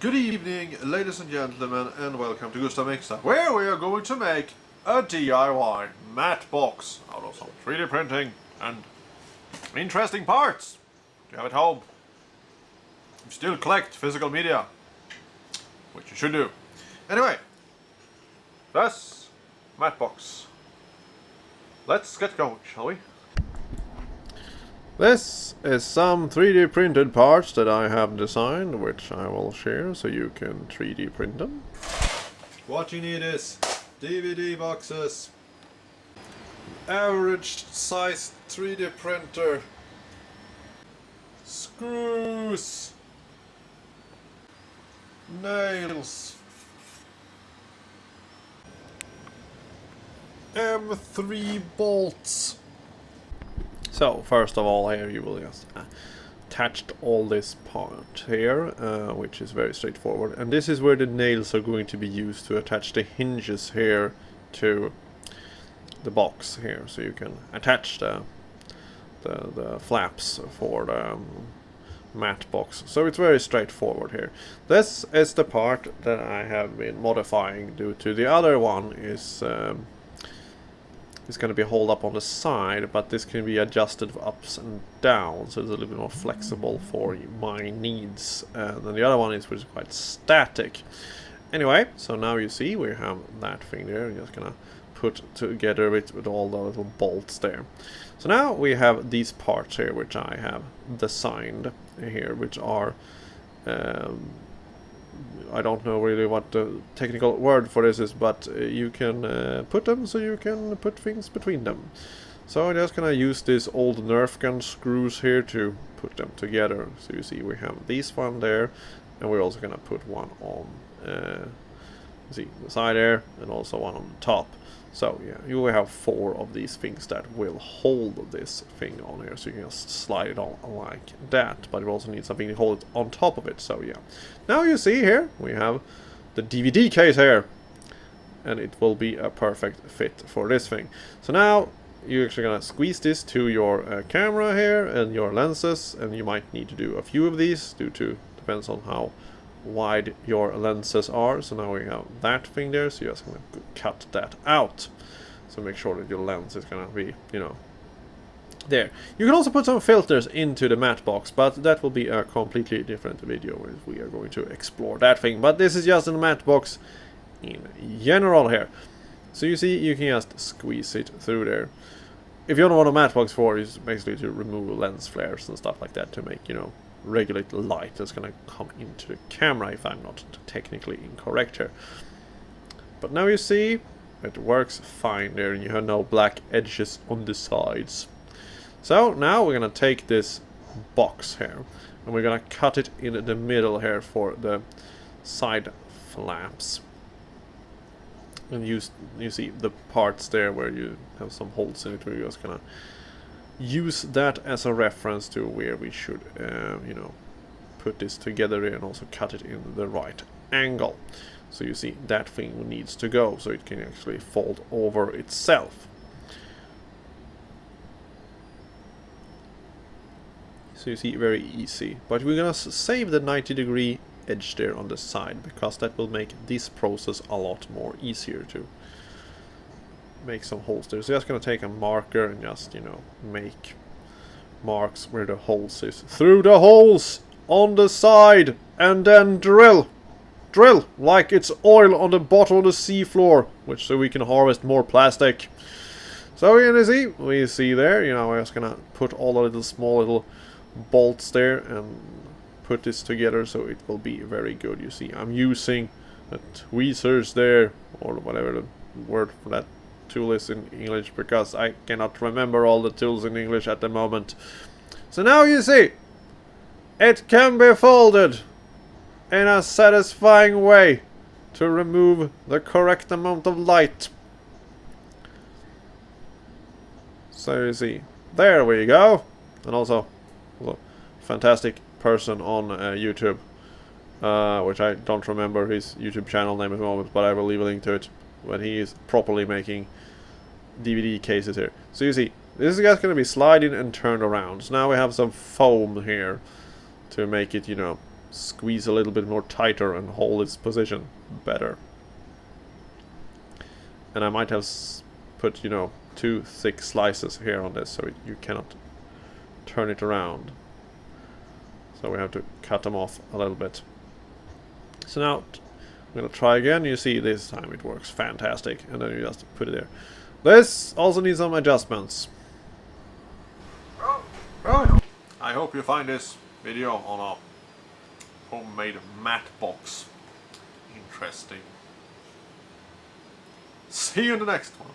Good evening, ladies and gentlemen, and welcome to Gustav IMCE, where we are going to make a DIY matte box out of some 3D printing and interesting parts to have at home. You still collect physical media, which you should do. Anyway, that's matte box. Let's get going, shall we? This is some 3D printed parts that I have designed, which I will share so you can 3D print them. What you need is DVD boxes, average size 3D printer, screws, nails, M3 bolts. So first of all, here you will just attach all this part here, which is very straightforward. And this is where the nails are going to be used to attach the hinges here to the box here, so you can attach the flaps for the matte box. So it's very straightforward here. This is the part that I have been modifying due to the other one is. It's going to be held up on the side, but this can be adjusted ups and down, so it's a little bit more flexible for my needs. And then the other one is which is quite static. Anyway, so now you see we have that thing there. I'm just going to put together with all the little bolts there. So now we have these parts here, which I have designed here, which are... I don't know really what the technical word for this is, but you can put them so you can put things between them. So I'm just gonna use these old Nerf gun screws here to put them together. So you see we have this one there, and we're also gonna put one on see the side there, and also one on the top. So yeah, you will have 4 of these things that will hold this thing on here, so you can just slide it on like that, but you also need something to hold it on top of it. So yeah, now you see here we have the DVD case here, and it will be a perfect fit for this thing. So now you're actually gonna squeeze this to your camera here and your lenses, and you might need to do a few of these depends on how wide your lenses are. So now we have that thing there, so you're just going to cut that out. So make sure that your lens is going to be, you know, there. You can also put some filters into the matte box, but that will be a completely different video where we are going to explore that thing. But this is just a matte box in general here. So you see, you can just squeeze it through there. If you don't want a matte box for, is basically to remove lens flares and stuff like that to make, you know, regulate the light that's going to come into the camera, if I'm not technically incorrect here. But now you see it works fine there, and you have no black edges on the sides. So now we're going to take this box here, and we're going to cut it in the middle here for the side flaps. And you see the parts there where you have some holes in it, where you're just going to use that as a reference to where we should, you know, put this together and also cut it in the right angle. So you see that thing needs to go, so it can actually fold over itself. So you see, very easy. But we're gonna save the 90-degree edge there on the side, because that will make this process a lot more easier to make some holes there. So just gonna take a marker and just, you know, make marks where the holes is through the holes on the side, and then drill like it's oil on the bottom of the sea floor, which so we can harvest more plastic. So we see there, you know, we're just gonna put all the little small little bolts there and put this together so it will be very good. You see, I'm using the tweezers there, or whatever the word for that tool is in English, because I cannot remember all the tools in English at the moment. So now you see it can be folded in a satisfying way to remove the correct amount of light. So you see, there we go. And also a fantastic person on YouTube, which I don't remember his YouTube channel name at the moment, but I will leave a link to it when he is properly making DVD cases here. So you see, this is just going to be sliding and turned around. So now we have some foam here to make it, you know, squeeze a little bit more tighter and hold its position better. And I might have put, you know, 2 thick slices here on this, so you cannot turn it around. So we have to cut them off a little bit. So now I'm gonna try again. You see, this time it works fantastic, and then you just put it there. This also needs some adjustments. Oh. I hope you find this video on a homemade mat box interesting. See you in the next one.